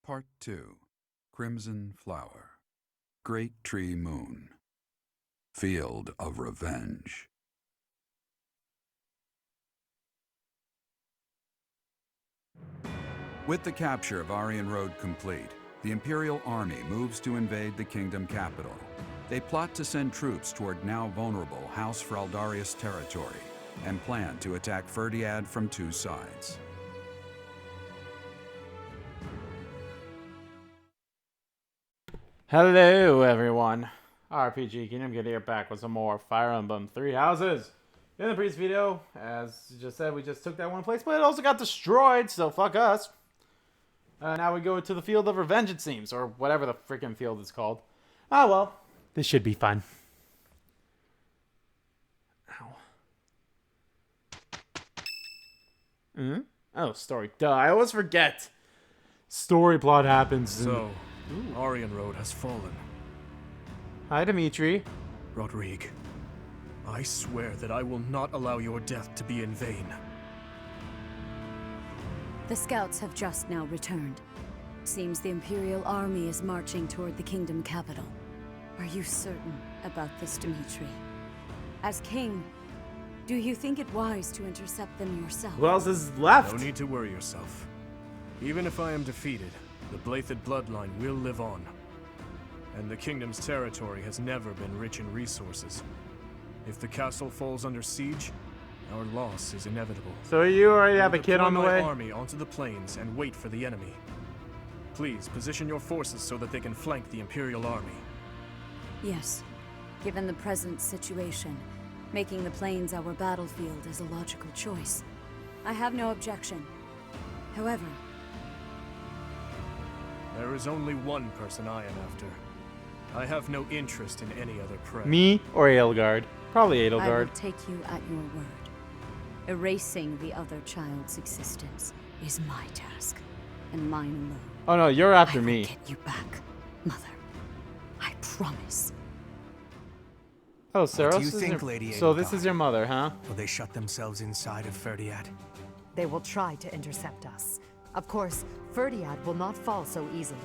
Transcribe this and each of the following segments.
Part 2. Crimson Flower. Great Tree Moon. Field of Revenge. With the capture of Aryan Road complete, the Imperial Army moves to invade the kingdom capital. They plot to send troops toward now vulnerable House Fraldarius territory and plan to attack Ferdiad from two sides. Hello everyone, RPG Kingdom get here back with some more Fire Emblem Three Houses. In the previous video, as just said, we just took that one place, but it also got destroyed, so fuck us. Now we go to the Field of Revenge, it seems, or whatever the freaking field is called. Ah well, this should be fun. Ow. Oh, story. Duh, I always forget. Story plot happens. So, Aryan Road has fallen. Hi, Dimitri. Rodrigue, I swear that I will not allow your death to be in vain. The scouts have just now returned. Seems the Imperial Army is marching toward the kingdom capital. Are you certain about this, Dimitri? As king, do you think it wise to intercept them yourself? Who else is left? No need to worry yourself. Even if I am defeated, the Blathed bloodline will live on. And the kingdom's territory has never been rich in resources. If the castle falls under siege, our loss is inevitable. So you already have a kid on the Deploy way? my army onto the plains and wait for the enemy. Please position your forces so that they can flank the Imperial Army. Yes. Given the present situation, making the plains our battlefield is a logical choice. I have no objection. However, There is only one person I am after. I have no interest in any other prey. Me or Edelgard? Probably I will Edelgard. take you at your word. Erasing the other child's existence is my task, and mine alone. Oh no, you're after I will me. get you back, Mother. I promise. Oh, Saros you is think, your... Lady So this Edelgard? is your mother, huh? Will they shut themselves inside of Ferdiad? They will try to intercept us. Of course, Ferdiad will not fall so easily.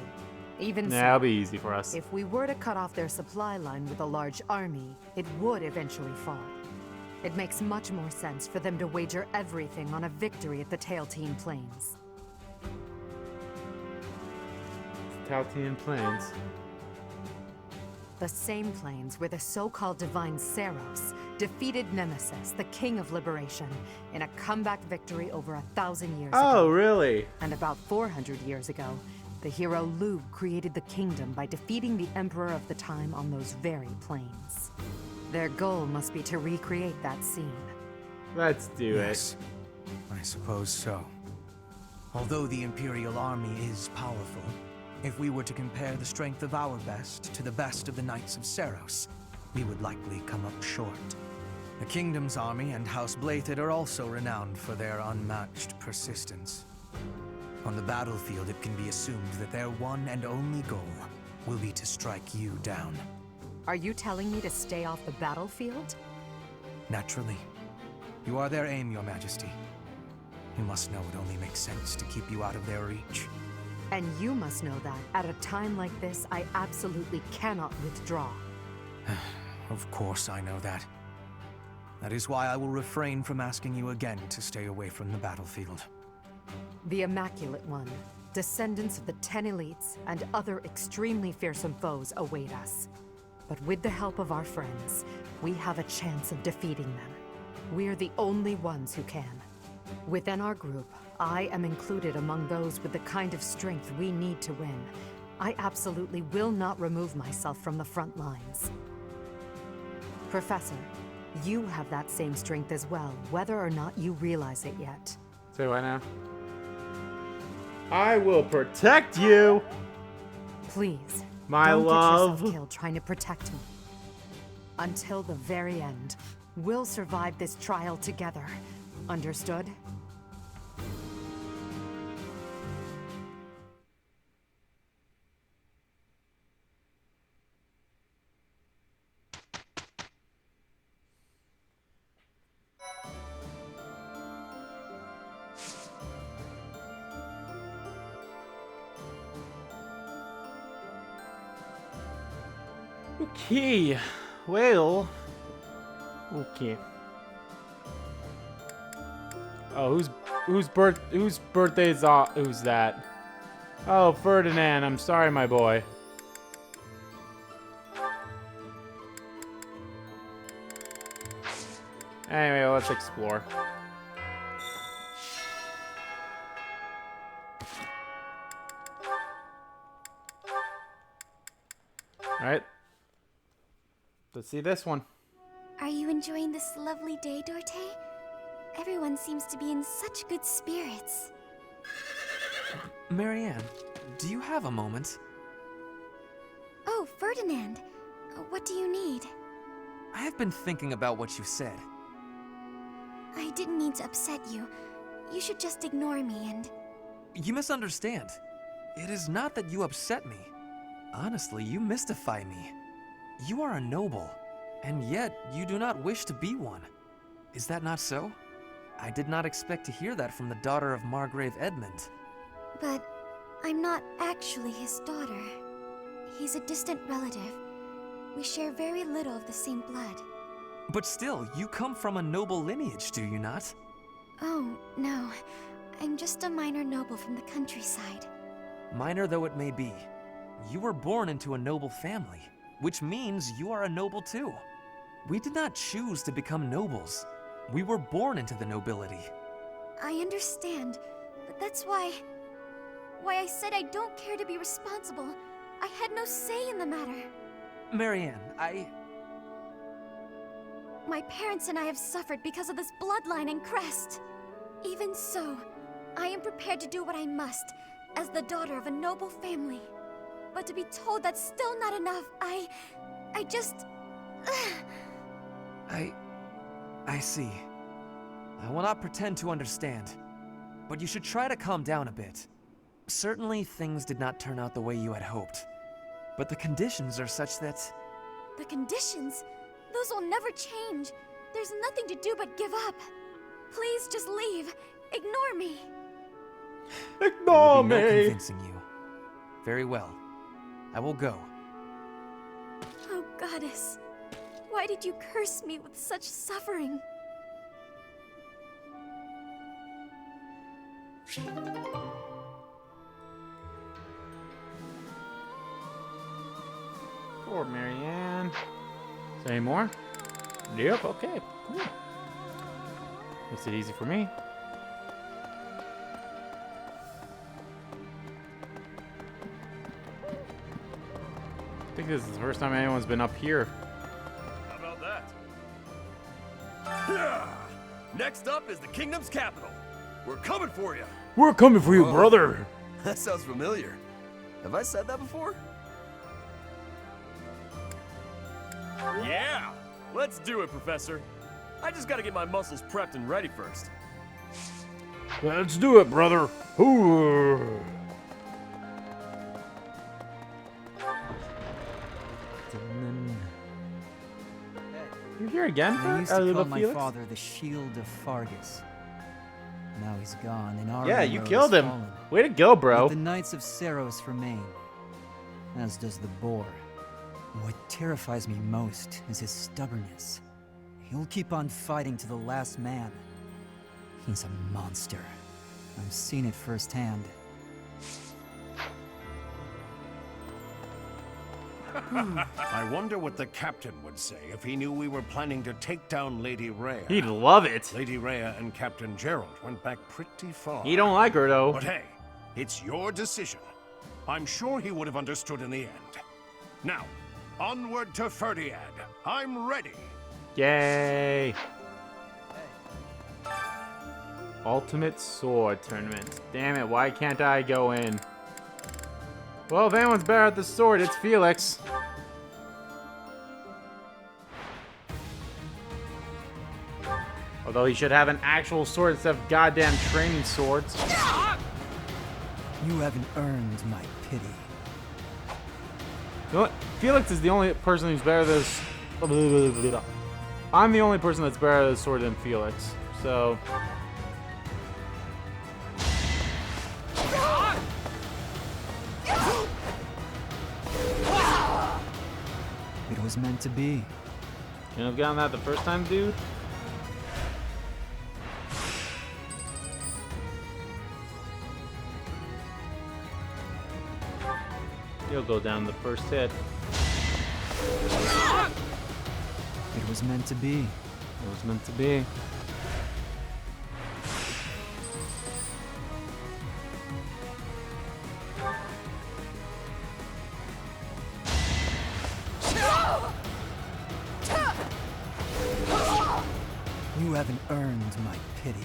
Even Nah, so, it'll be easy for us. if we were to cut off their supply line with a large army, it would eventually fall. It makes much more sense for them to wager everything on a victory at the Tailtean Plains. Tautian Plains. The same plains where the so-called divine Saros defeated Nemesis, the King of Liberation, in a comeback victory over 1,000 years Oh, ago. really? And about 400 years ago, the hero Lu created the kingdom by defeating the emperor of the time on those very plains. Their goal must be to recreate that scene. Let's do Yes, I suppose so. Although the Imperial Army is powerful, if we were to compare the strength of our best to the best of the Knights of Saros, we would likely come up short. The Kingdom's army and House Blathed are also renowned for their unmatched persistence. On the battlefield, it can be assumed that their one and only goal will be to strike you down. Are you telling me to stay off the battlefield? Naturally. You are their aim, Your Majesty. You must know it only makes sense to keep you out of their reach. And you must know that, at a time like this, I absolutely cannot withdraw. Of course I know that. That is why I will refrain from asking you again to stay away from the battlefield. The Immaculate One, descendants of the 10 elites, and other extremely fearsome foes await us. But with the help of our friends, we have a chance of defeating them. We're the only ones who can. Within our group, I am included among those with the kind of strength we need to win. I absolutely will not remove myself from the front lines. Professor, you have that same strength as well, whether or not you realize it yet. Say what now? I will protect you, Please, my don't love. get yourself killed trying to protect me. Until the very end, we'll survive this trial together. Understood? Okay. Well. Okay. Oh, whose birthday's who's that? Oh, Ferdinand. I'm sorry, my boy. Anyway, let's explore. Alright. Let's see this one. Are you enjoying this lovely day, Dorte? Everyone seems to be in such good spirits. Marianne, do you have a moment? Oh, Ferdinand. What do you need? I have been thinking about what you said. I didn't mean to upset you. You should just ignore me and... You misunderstand. It is not that you upset me. Honestly, you mystify me. You are a noble, and yet you do not wish to be one. Is that not so? I did not expect to hear that from the daughter of Margrave Edmund. But I'm not actually his daughter. He's a distant relative. We share very little of the same blood. But still, you come from a noble lineage, do you not? Oh, no. I'm just a minor noble from the countryside. Minor though it may be, you were born into a noble family, which means you are a noble too. We did not choose to become nobles. We were born into the nobility. I understand, but that's why I said I don't care to be responsible. I had no say in the matter. Marianne, My parents and I have suffered because of this bloodline and crest. Even so, I am prepared to do what I must, as the daughter of a noble family. But to be told that's still not enough, I just... I see. I will not pretend to understand, but you should try to calm down a bit. Certainly, things did not turn out the way you had hoped, but the conditions are such that... The conditions? Those will never change. There's nothing to do but give up. Please just leave. Ignore me. Ignore No me! convincing you. Very well. I will go. Oh, Goddess. Why did you curse me with such suffering? Poor Marianne. So any more? Yep, okay. Cool. Makes it easy for me. I think this is the first time anyone's been up here. How about that? Next up is the kingdom's capital. We're coming for you. We're coming for you, brother! That sounds familiar. Have I said that before? Yeah! Let's do it, Professor. I just gotta get my muscles prepped and ready first. Let's do it, brother! Ooh. You're here again, They used to call my Felix? father the Shield of Fargus. Now he's gone, and our Yeah, you hero killed has him. fallen. Way to go, But bro. the Knights of Seros remain, as does the boar. What terrifies me most is his stubbornness. He'll keep on fighting to the last man. He's a monster. I've seen it firsthand. I wonder what the captain would say if he knew we were planning to take down Lady Rhea. He'd love it. Lady Rhea and Captain Gerald went back pretty far. He don't like her, though. But hey, it's your decision. I'm sure he would have understood in the end. Now, onward to Ferdiad. I'm ready. Yay! Ultimate Sword Tournament. Damn it, why can't I go in? Well, if anyone's better at the sword, it's Felix. Although he should have an actual sword instead of goddamn training swords. You haven't earned my pity. You know what? Felix is the only person who's better at this. I'm the only person that's better at the sword than Felix. So. It was meant to be. Couldn't have gotten that the first time, dude. You'll go down the first hit. It was meant to be. It was meant to be. You haven't earned my pity.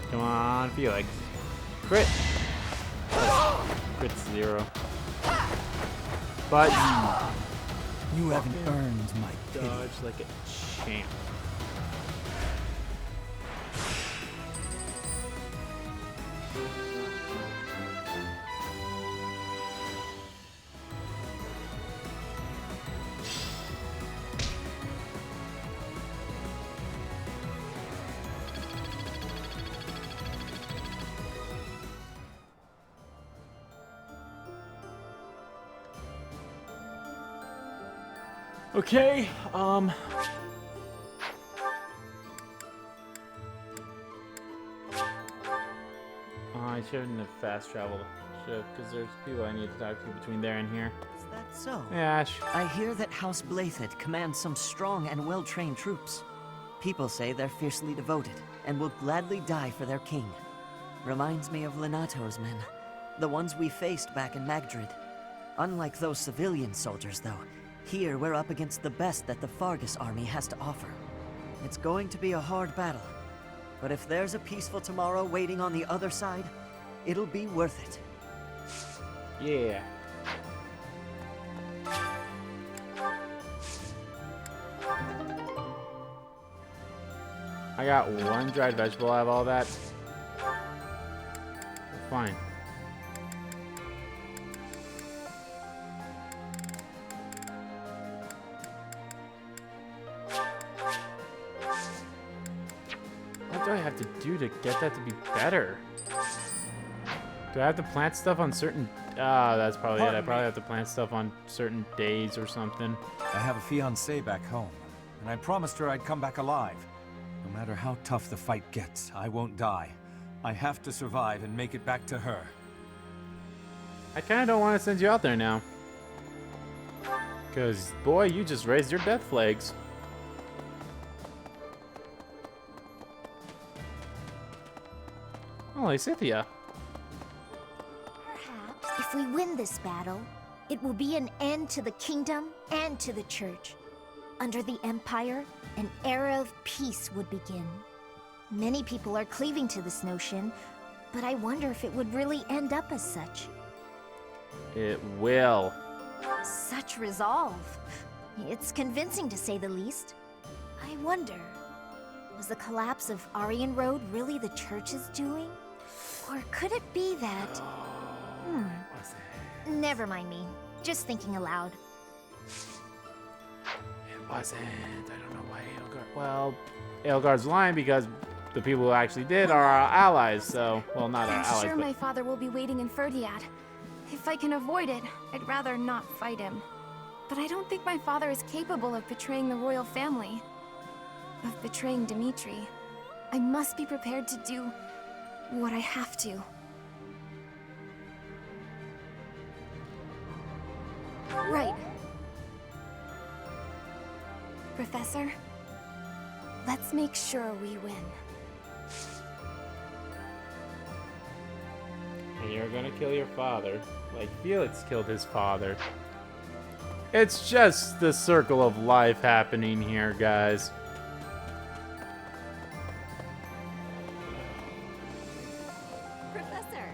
Come on, Felix. Crit! Crit's 0. But You haven't earned my pity. dodge like a champ. Okay, I shouldn't have fast traveled. Should, because there's people I need to talk to between there and here. Is that so? Yeah, I hear that House Blaythed commands some strong and well-trained troops. People say they're fiercely devoted and will gladly die for their king. Reminds me of Lenato's men, the ones we faced back in Magdrid. Unlike those civilian soldiers, though, here we're up against the best that the Fargus army has to offer. It's going to be a hard battle, but if there's a peaceful tomorrow waiting on the other side, it'll be worth it. yeah. I got one dried vegetable out of all that. Fine. What do I have to do to get that to be better? Do I have to plant stuff on certain... Ah, that's probably it. I probably have to plant stuff on certain days or something. I have a fiancée back home, and I promised her I'd come back alive. No matter how tough the fight gets, I won't die. I have to survive and make it back to her. I kind of don't want to send you out there now. Because, boy, you just raised your death flags. Holy Scythia. Perhaps if we win this battle, it will be an end to the kingdom and to the church. Under the Empire, an era of peace would begin. Many people are cleaving to this notion, but I wonder if it would really end up as such. It will. Such resolve. It's convincing to say the least. I wonder, was the collapse of Aryan Road really the church's doing? Or could it be that... Never mind me. Just thinking aloud. It wasn't. I don't know why Edelgard... Well, Edelgard's lying because the people who actually did are our allies, so... Well, not our I'm allies, sure but... my father will be waiting in Ferdiad. If I can avoid it, I'd rather not fight him. But I don't think my father is capable of betraying the royal family. Of betraying Dimitri. I must be prepared to do what I have to. Right. Professor, let's make sure we win. And you're gonna kill your father, like Felix killed his father. It's just the circle of life happening here, guys. Professor!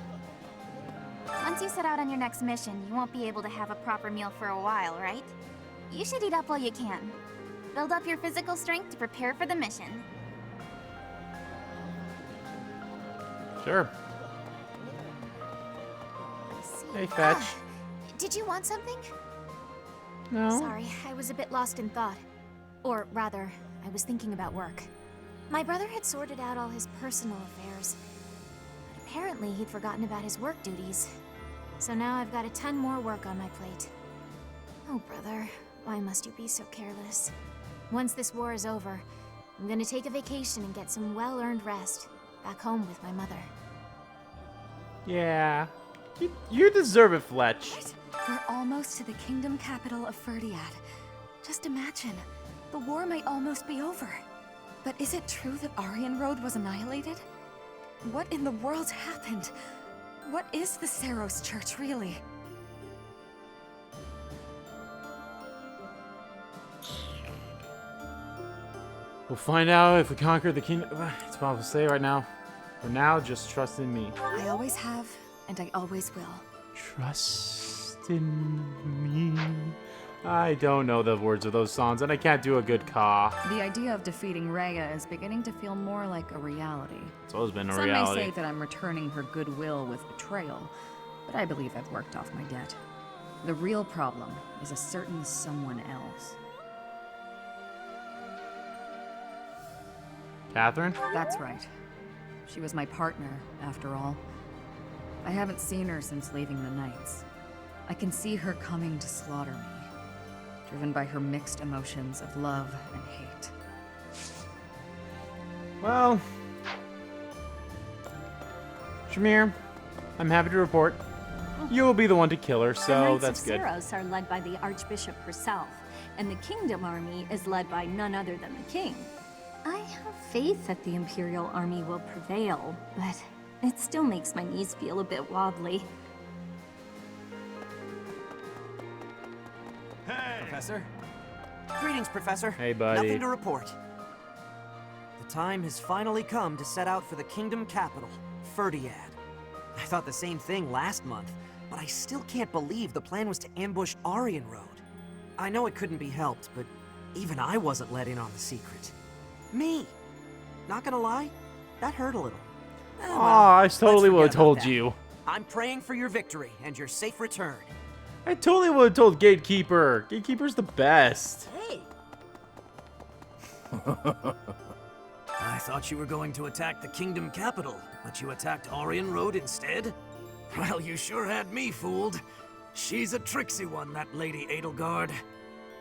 Once you set out on your next mission, you won't be able to have a proper meal for a while, right? You should eat up while you can. Build up your physical strength to prepare for the mission. Sure. Hey, Fetch. Did you want something? No. Sorry, I was a bit lost in thought. Or rather, I was thinking about work. My brother had sorted out all his personal affairs. But apparently he'd forgotten about his work duties. So now I've got a ton more work on my plate. Oh, brother, why must you be so careless? Once this war is over, I'm gonna take a vacation and get some well-earned rest. Back home with my mother. Yeah. You deserve it, Fletch. We're almost to the kingdom capital of Ferdiad. Just imagine, the war might almost be over. But is it true that Aryan Road was annihilated? What in the world happened? What is the Seros Church, really? We'll find out if we conquer the kingdom. It's possible to say right now. For now, just trust in me. I always have, and I always will. Trust in me. I don't know the words of those songs, and I can't do a good caw. The idea of defeating Rhea is beginning to feel more like a reality. It's always been a Some reality. may say that I'm returning her goodwill with betrayal, but I believe I've worked off my debt. The real problem is a certain someone else. Catherine? That's right. She was my partner, after all. I haven't seen her since leaving the Knights. I can see her coming to slaughter me, driven by her mixed emotions of love and hate. Well, Shamir, I'm happy to report you will be the one to kill her, so that's good. The Knights of Seros are led by the Archbishop herself, and the Kingdom Army is led by none other than the King. I have faith that the Imperial Army will prevail, but it still makes my knees feel a bit wobbly. Hey! Professor? Greetings, Professor. Hey, buddy. Nothing to report. The time has finally come to set out for the kingdom capital, Ferdiad. I thought the same thing last month, but I still can't believe the plan was to ambush Aryan Road. I know it couldn't be helped, but even I wasn't let in on the secret. Me! Not gonna lie, that hurt a little. Aw, I totally would have told that. you. I'm praying for your victory and your safe return. I totally would have told Gatekeeper. Gatekeeper's the best. Hey! I thought you were going to attack the kingdom capital, but you attacked Aryan Road instead? Well, you sure had me fooled. She's a tricksy one, that Lady Edelgard.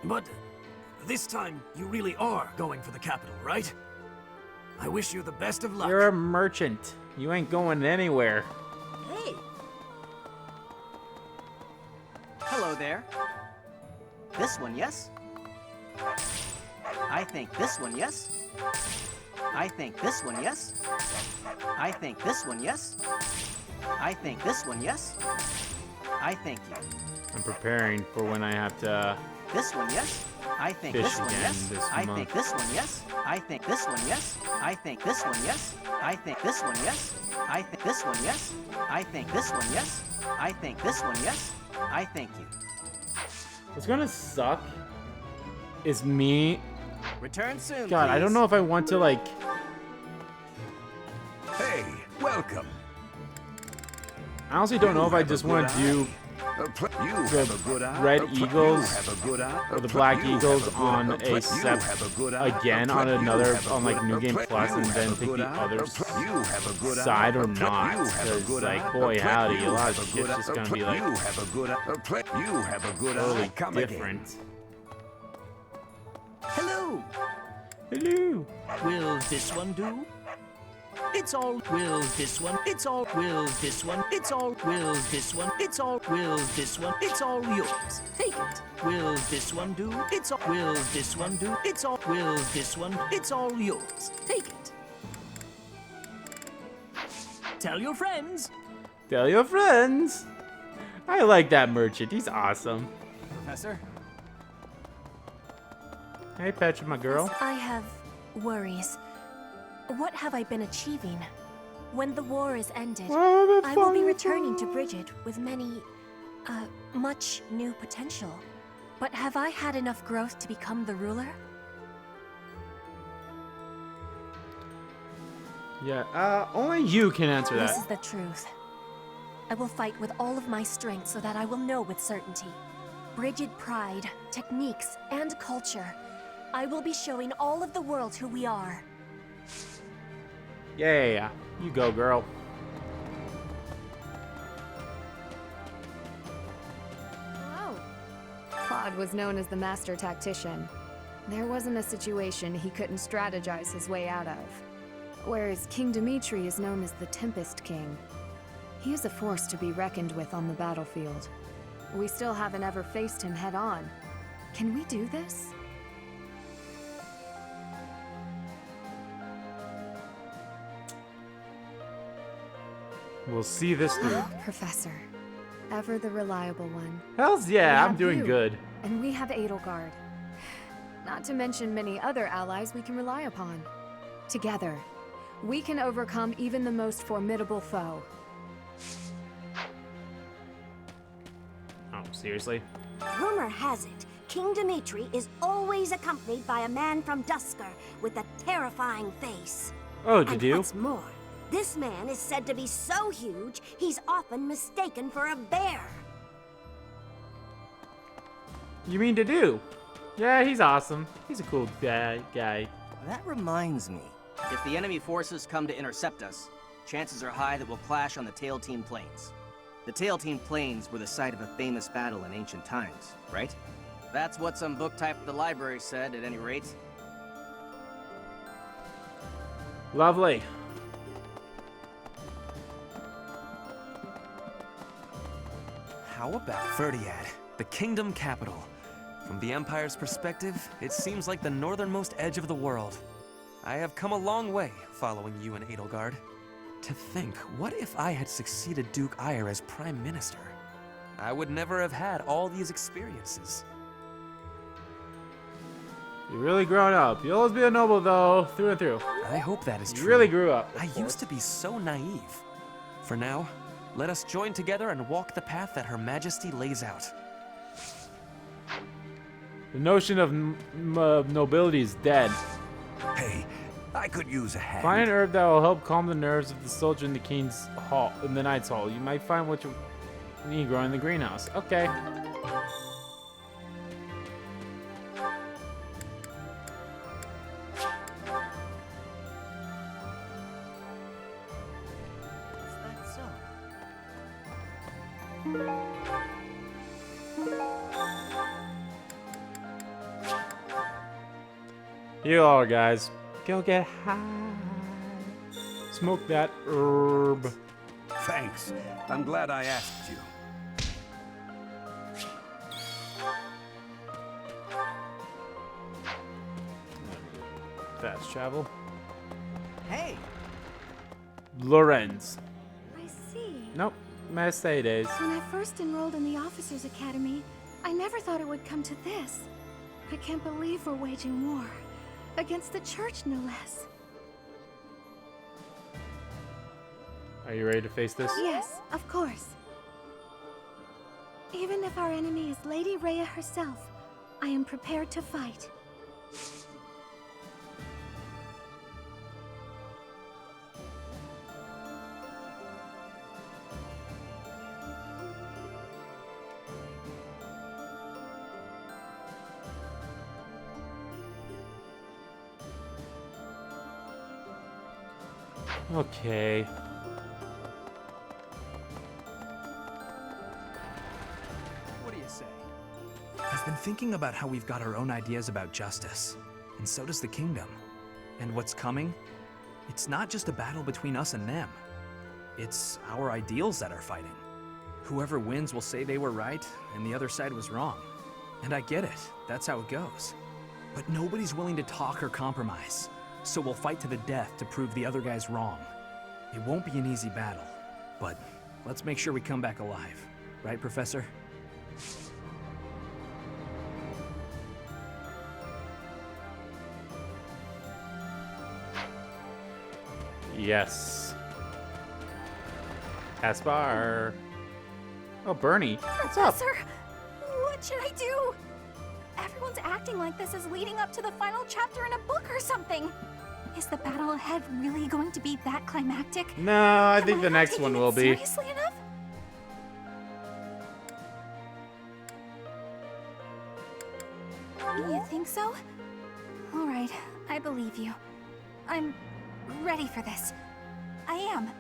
But this time, you really are going for the capital, right? I wish you the best of luck. You're a merchant. You ain't going anywhere. Hey! Hello there. This one, yes? I think this one, yes? I think this one, yes? I think this one, yes? I think this one, yes? I think you. I'm preparing for when I have to This one, yes? I think fish this one, again yes? this I month. think this one, yes? I think this one, yes? I think this one, yes? I think this one, yes? I think this one, yes? I think this one, yes? I think this one, yes? I thank you. What's gonna suck is me. Return soon, God, I don't know if I want to like. Hey, welcome. I honestly don't know if I just want to do the Red Eagles or the Black Eagles on a set again on another on like New Game Plus and then pick the other side or not. Because like, boy howdy, a lot of shit's just gonna be like totally different. Hello! Hello! Will this one do? It's all will this one. It's all will this one. It's all will this one. It's all will this one. It's all yours. Take it. Will this one do? It's all will this one do? It's all will this one. It's all yours. Take it. Tell your friends. Tell your friends. I like that merchant. He's awesome. Professor? Hey, Petra, my girl. I have worries. What have I been achieving? When the war is ended, I will be returning to Bridget with much new potential. But have I had enough growth to become the ruler? Yeah, only you can answer This that. is the truth. I will fight with all of my strength so that I will know with certainty. Bridget pride, techniques, and culture. I will be showing all of the world who we are. Yeah, you go, girl. Hello. Claude was known as the master tactician. There wasn't a situation he couldn't strategize his way out of. Whereas King Dimitri is known as the Tempest King. He is a force to be reckoned with on the battlefield. We still haven't ever faced him head-on. Can we do this? We'll see this through. Professor. Ever the reliable one. Hells We yeah, I'm have doing you, good. And we have Edelgard. Not to mention many other allies we can rely upon. Together, we can overcome even the most formidable foe. Oh, seriously? Rumor has it, King Dimitri is always accompanied by a man from Dusker with a terrifying face. Oh, and did you? what's more, this man is said to be so huge, he's often mistaken for a bear. You mean to do? Yeah, he's awesome. He's a cool guy. That reminds me. If the enemy forces come to intercept us, chances are high that we'll clash on the Tail Team Plains. The Tail Team Plains were the site of a famous battle in ancient times, right? That's what some book type at the library said, at any rate. Lovely. How about Ferdiad, the kingdom capital? From the Empire's perspective, it seems like the northernmost edge of the world. I have come a long way following you and Edelgard. To think, what if I had succeeded Duke Ire as Prime Minister? I would never have had all these experiences. You're really grown up. You'll always be a noble, though, through and through. I hope that is You true. really grew up. I used to be so naive. For now, let us join together and walk the path that Her Majesty lays out. The notion of nobility is dead. Hey, I could use a hand. Find an herb that will help calm the nerves of the soldier in the King's Hall, in the Knight's Hall. You might find what you need growing in the greenhouse. Okay. You all guys, go get high. Smoke that herb. Thanks. I'm glad I asked you. Fast travel. Hey! Lorenz. I see. Nope. Mercedes. When I first enrolled in the Officers Academy, I never thought it would come to this. I can't believe we're waging war. Against the church, no less. Are you ready to face this? Yes, of course. Even if our enemy is Lady Rhea herself, I am prepared to fight. Okay. What do you say? I've been thinking about how we've got our own ideas about justice, and so does the kingdom. And what's coming? It's not just a battle between us and them. It's our ideals that are fighting. Whoever wins will say they were right, and the other side was wrong. And I get it, that's how it goes. But nobody's willing to talk or compromise. So we'll fight to the death to prove the other guy's wrong. It won't be an easy battle, but let's make sure we come back alive. Right, Professor? Yes. Aspar. Oh, Bernie. What's up? Professor, what should I do? Everyone's acting like this is leading up to the final chapter in a book or something. Is the battle ahead really going to be that climactic? No, I think the next one will be. Seriously enough? You think so? All right, I believe you. I'm ready for this. I am.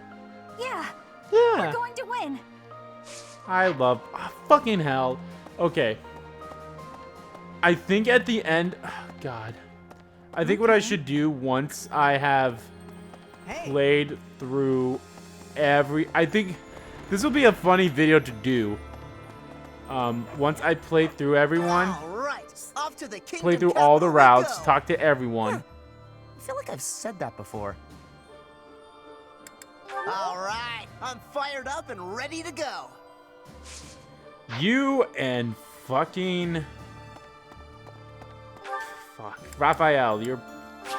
Yeah. Yeah. We're going to win. I love... fucking hell. Okay. I think at the end... Oh, God. I think what I should do once I have played through every... I think this will be a funny video to do. Once I play through everyone, Off to the play through all the routes, talk to everyone. I feel like I've said that before. All right, I'm fired up and ready to go. You and fucking... Fuck. Raphael, you're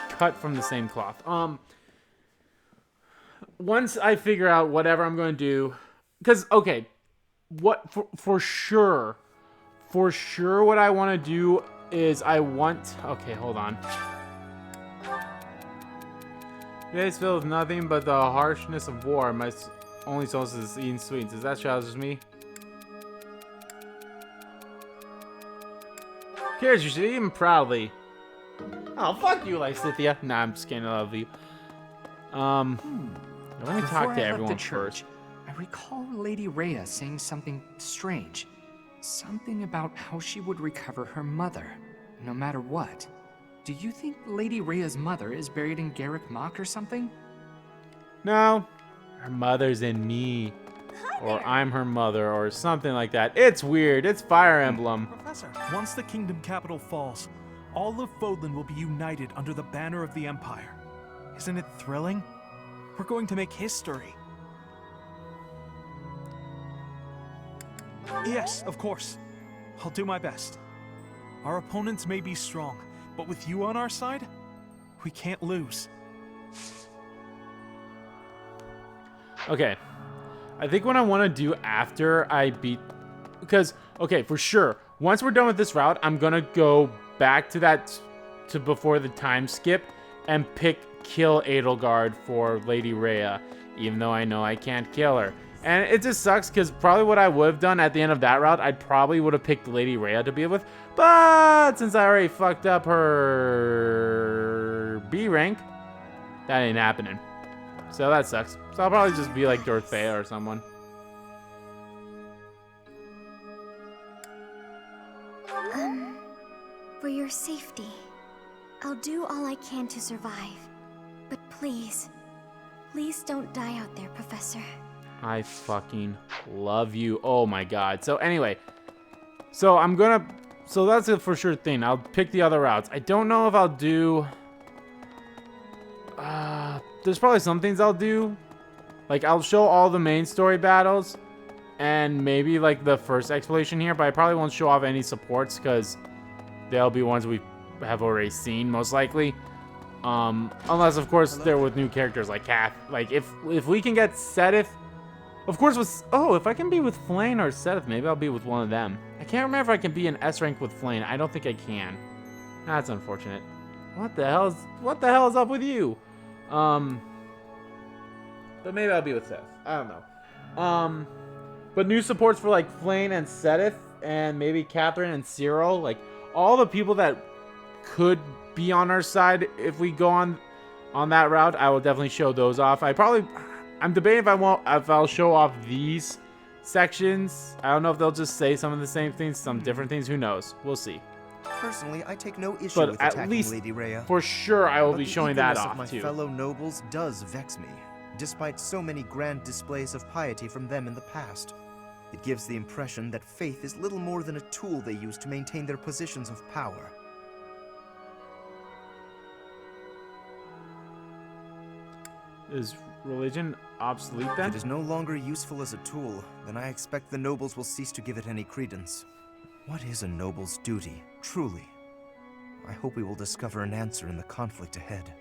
cut from the same cloth. Once I figure out whatever I'm going to do... Because, okay, what for sure what I want to do is I want... Okay, hold on. Today's filled with nothing but the harshness of war. My only solace is eating sweets. Is that just me? Who cares? You should eat them proudly. Oh, fuck you, Lysithia. Nah, I'm just kidding. I love you. Let me talk to everyone first. I recall Lady Rhea saying something strange. Something about how she would recover her mother, no matter what. Do you think Lady Rhea's mother is buried in Garrick Mach or something? No. Her mother's in me. Or I'm her mother, or something like that. It's weird. It's Fire Emblem. Professor, once the kingdom capital falls, all of Fodlan will be united under the banner of the Empire. Isn't it thrilling? We're going to make history. Yes, of course. I'll do my best. Our opponents may be strong, but with you on our side, we can't lose. Okay. I think what I want to do after I beat... Because, okay, for sure, once we're done with this route, I'm going to go back to that... to before the time skip and kill Edelgard for Lady Rhea, even though I know I can't kill her. And it just sucks because probably what I would have done at the end of that route, I probably would have picked Lady Rhea to be with. But since I already fucked up her B rank, that ain't happening. So that sucks. So I'll probably just be like Dorothea or someone. For your safety, I'll do all I can to survive. But please, please don't die out there, Professor. I fucking love you. Oh my god. So anyway, so I'm gonna... So that's a for sure thing. I'll pick the other routes. I don't know if I'll do... there's probably some things I'll do. Like, I'll show all the main story battles. And maybe, like, the first exploration here. But I probably won't show off any supports. Because they'll be ones we have already seen, most likely. Unless, of course, they're with new characters like Kath. Like, if we can get Setith... Of course, with... Oh, if I can be with Flayn or Setith, maybe I'll be with one of them. I can't remember if I can be an S rank with Flayn. I don't think I can. That's unfortunate. What the hell is up with you? But maybe I'll be with Setith. I don't know. But new supports for, like, Flayn and Setith, and maybe Catherine and Cyril. Like, all the people that could be on our side if we go on that route, I will definitely show those off. I'm debating if I'll show off these sections. I don't know if they'll just say some of the same things, some different things. Who knows? We'll see. Personally, I take no issue But with at attacking least, Lady Rhea. for sure, I will But be the showing that eagerness off of my too. fellow nobles does vex me, despite so many grand displays of piety from them in the past. It gives the impression that faith is little more than a tool they use to maintain their positions of power. Is religion obsolete then? If it is no longer useful as a tool, then I expect the nobles will cease to give it any credence. What is a noble's duty, truly? I hope we will discover an answer in the conflict ahead.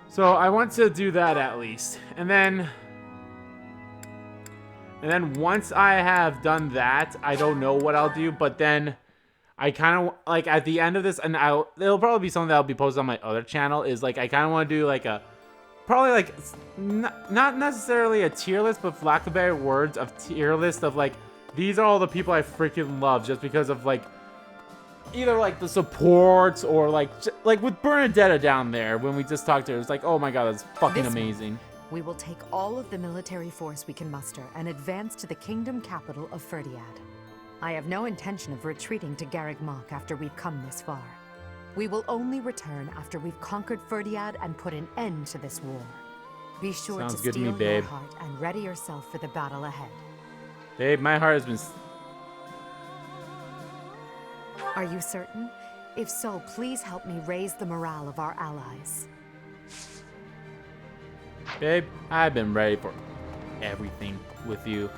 So I want to do that at least. And then once I have done that, I don't know what I'll do, but then I kind of, like, at the end of this, and it'll probably be something that'll be posted on my other channel, is, like, I kind of want to do, like, probably, not necessarily a tier list, but for lack of better words, of tier list of, like, These are all the people I freaking love just because of, like, either, like, the supports or, like with Bernadetta down there when we just talked to her. It's like, oh my god, that's fucking amazing. We will take all of the military force we can muster and advance to the kingdom capital of Ferdiad. I have no intention of retreating to Garreg Mach after we've come this far. We will only return after we've conquered Ferdiad and put an end to this war. Be sure Sounds to good to me, steel babe. your heart and ready yourself for the battle ahead. Babe, my heart has been... Are you certain? If so, please help me raise the morale of our allies. Babe, I've been ready for everything with you.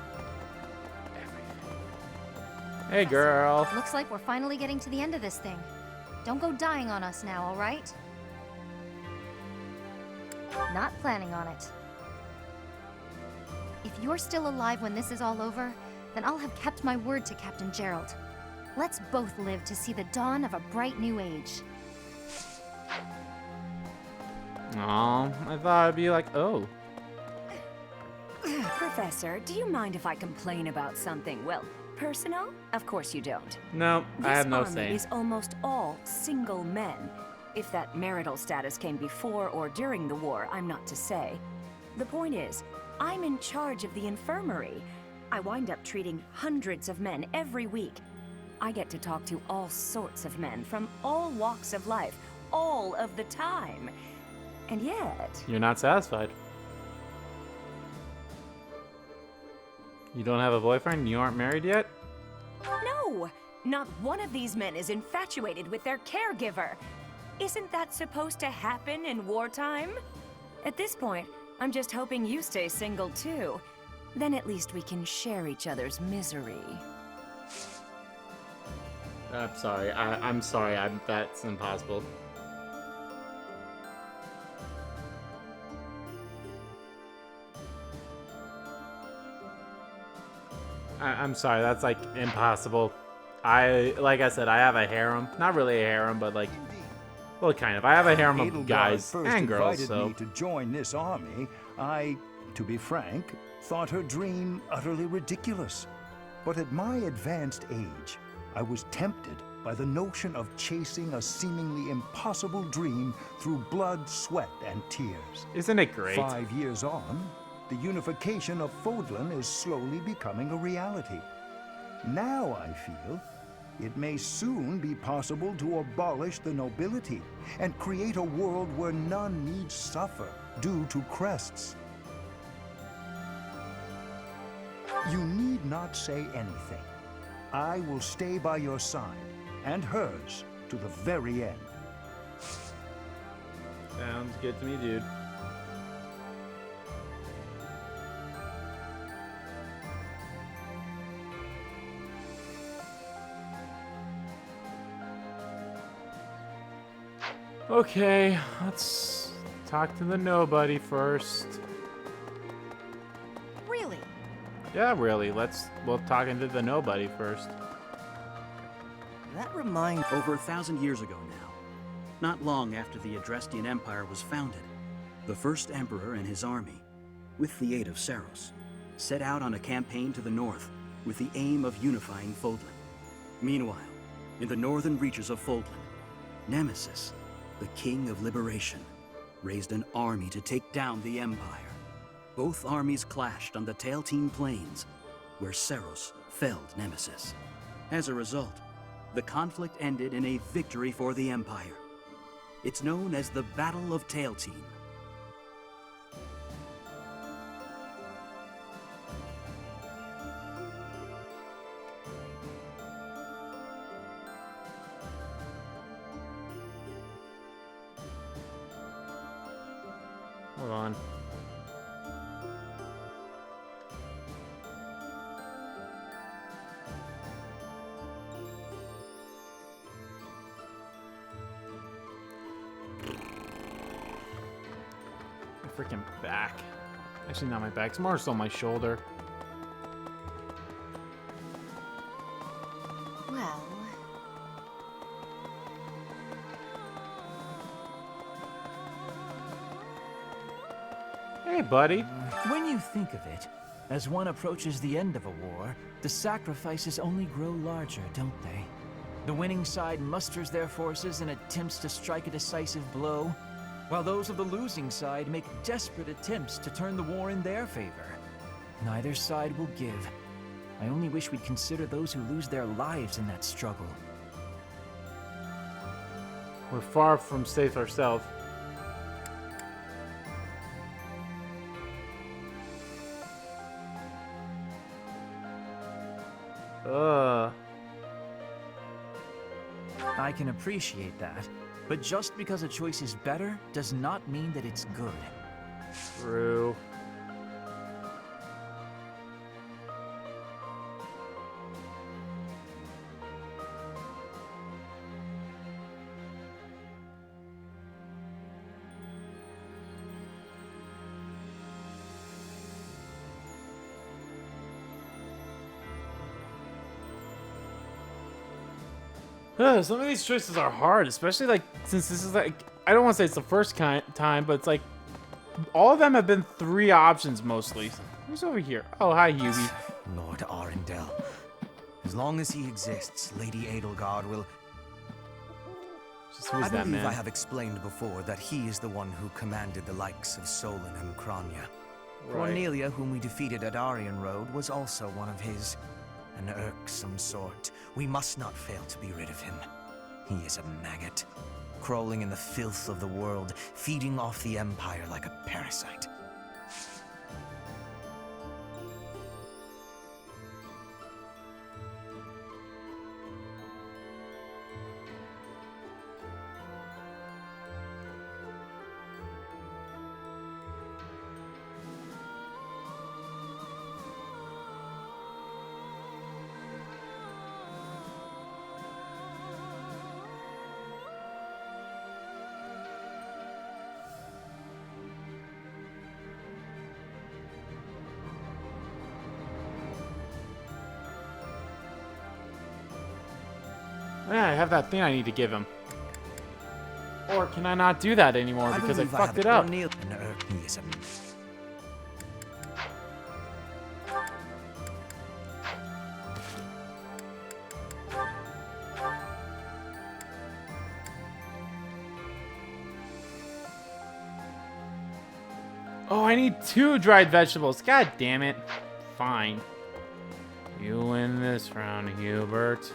Hey, girl. Looks like we're finally getting to the end of this thing. Don't go dying on us now, all right? Not planning on it. If you're still alive when this is all over, then I'll have kept my word to Captain Gerald. Let's both live to see the dawn of a bright new age. Aw, I thought I'd be like, oh. Professor, do you mind if I complain about something, well, personal? Of course you don't. No, I have no This say. army is almost all single men. If that marital status came before or during the war, I'm not to say. The point is, I'm in charge of the infirmary. I wind up treating hundreds of men every week. I get to talk to all sorts of men from all walks of life, all of the time. And yet... You're not satisfied. You don't have a boyfriend? You aren't married yet? No! Not one of these men is infatuated with their caregiver. Isn't that supposed to happen in wartime? At this point, I'm just hoping you stay single too. Then at least we can share each other's misery. I'm sorry. I'm sorry. That's impossible. I'm sorry. That's like impossible. Like I said, I have a harem. Not really a harem, but like, well, kind of. I have a harem of guys and girls. So Me to join this army, I, to be frank, thought her dream utterly ridiculous. But at my advanced age, I was tempted by the notion of chasing a seemingly impossible dream through blood, sweat, and tears. Isn't it great? 5 years on, the unification of Fodlan is slowly becoming a reality. Now I feel it may soon be possible to abolish the nobility and create a world where none need suffer due to crests. You need not say anything. I will stay by your side, and hers, to the very end. Sounds good to me, dude. Okay, let's talk to the nobody first. Really? Yeah, really. We'll talk into the nobody first. That reminds... Over 1,000 years ago now, not long after the Adrestian Empire was founded, the first emperor and his army, with the aid of Saros, set out on a campaign to the north with the aim of unifying Fodlan. Meanwhile, in the northern reaches of Fodlan, Nemesis, the King of Liberation, raised an army to take down the Empire. Both armies clashed on the Tailtean Plains, where Saros felled Nemesis. As a result, the conflict ended in a victory for the Empire. It's known as the Battle of Tailtean. Hold on. My freaking back. Actually, not my back. It's more so my shoulder. Well... Hey, buddy. When you think of it, As one approaches the end of a war, the sacrifices only grow larger, don't they? The winning side musters their forces and attempts to strike a decisive blow, while those of the losing side make desperate attempts to turn the war in their favor. Neither side will give. I only wish we'd consider those who lose their lives in that struggle. We're far from safe ourselves. I can appreciate that, but just because a choice is better does not mean that it's good. True. Some of these choices are hard, especially like since this is like, I don't want to say it's the first time, but it's like all of them have been 3 options mostly. Who's over here? Oh, hi, Hubie. Lord Arundel. As long as he exists, Lady Edelgard will... Just who's I that believe man? I have explained before that he is the one who commanded the likes of Solon and Kranya. Right. Cornelia, whom we defeated at Aryan Road, was also one of his. An irksome sort. We must not fail to be rid of him. He is a maggot, crawling in the filth of the world, feeding off the Empire like a parasite. Yeah, I have that thing I need to give him. Or can I not do that anymore because I fucked it up? Oh, I need 2 dried vegetables. God damn it. Fine. You win this round, Hubert.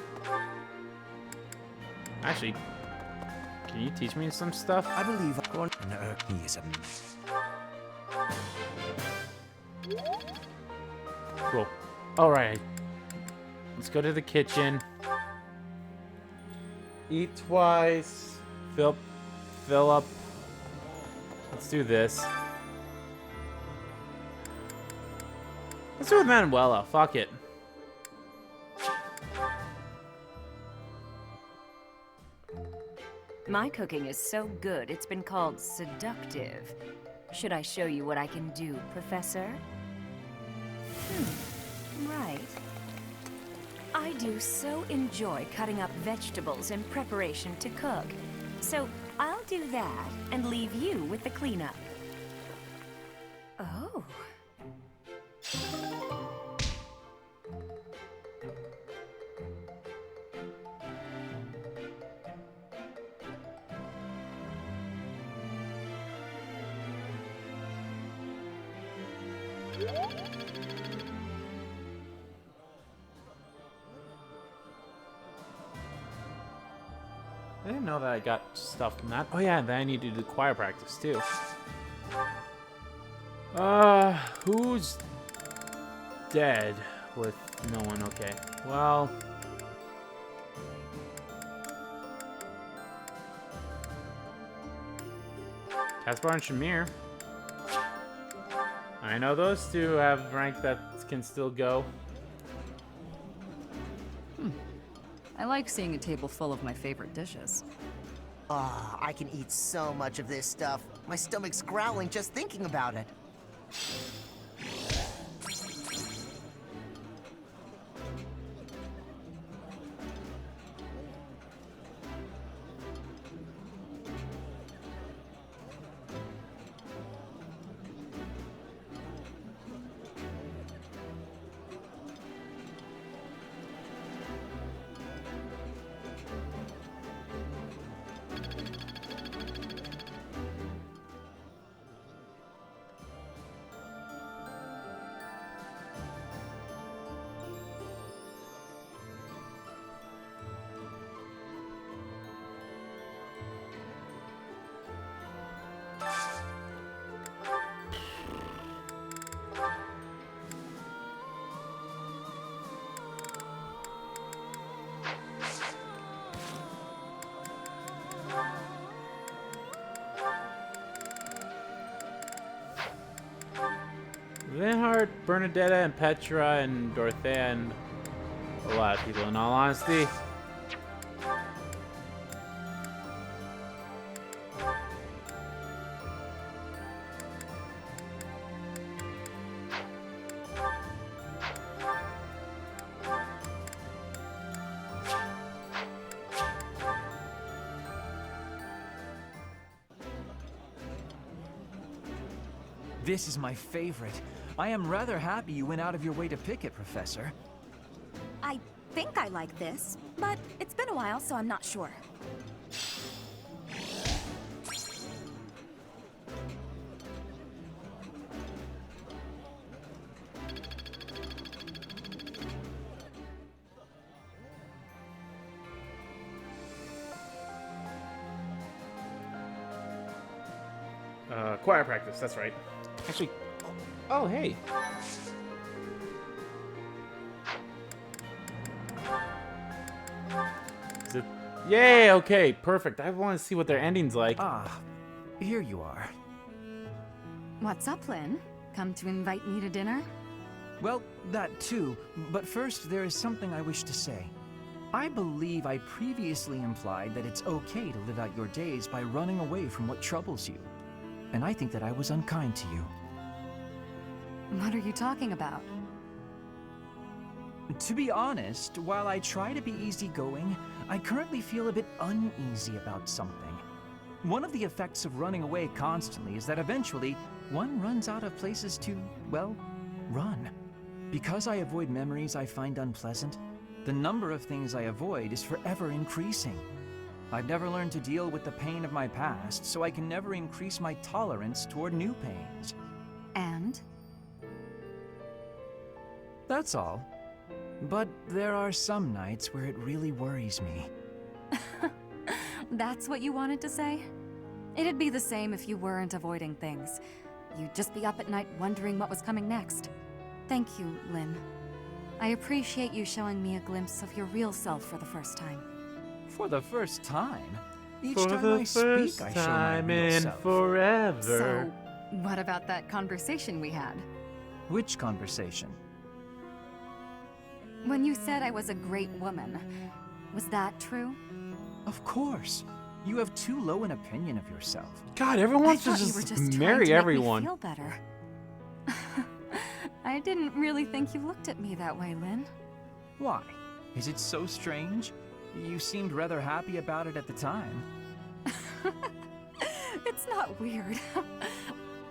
Actually, can you teach me some stuff? I believe Cool. Alright. Let's go to the kitchen. Eat twice. Fill up. Let's do this. Let's do it with Manuela. Fuck it. My cooking is so good, it's been called seductive. Should I show you what I can do, Professor? Right. I do so enjoy cutting up vegetables in preparation to cook. So I'll do that and leave you with the cleanup. Oh. I didn't know that I got stuff from that. Oh yeah, then I need to do choir practice too. Who's dead with no one? Okay, well. Caspar and Shamir. I know those 2 have rank that can still go. I like seeing a table full of my favorite dishes. Ah, I can eat so much of this stuff. My stomach's growling just thinking about it. Linhardt, Bernadetta, and Petra, and Dorothea, and a lot of people, in all honesty. This is my favorite. I am rather happy you went out of your way to pick it, Professor. I think I like this, but it's been a while, so I'm not sure. Choir practice, that's right. Actually, oh, hey. Is it? Yay, okay, perfect. I want to see what their ending's like. Ah, here you are. What's up, Lynn? Come to invite me to dinner? Well, that too, but first there is something I wish to say. I believe I previously implied that it's okay to live out your days by running away from what troubles you. And I think that I was unkind to you. What are you talking about? To be honest, while I try to be easygoing, I currently feel a bit uneasy about something. One of the effects of running away constantly is that eventually one runs out of places to, well, run. Because I avoid memories I find unpleasant, the number of things I avoid is forever increasing. I've never learned to deal with the pain of my past, so I can never increase my tolerance toward new pains. And? That's all. But there are some nights where it really worries me. That's what you wanted to say? It'd be the same if you weren't avoiding things. You'd just be up at night wondering what was coming next. Thank you, Lynn. I appreciate you showing me a glimpse of your real self for the first time. For the first time? Each For time the I speak, first I show my time real in self. forever. So, what about that conversation we had? Which conversation? When you said I was a great woman, was that true? Of course. You have too low an opinion of yourself. God, everyone wants I to thought you were just just marry trying to everyone. Make me feel better. I didn't really think you looked at me that way, Lynn. Why? Is it so strange? You seemed rather happy about it at the time. It's not weird.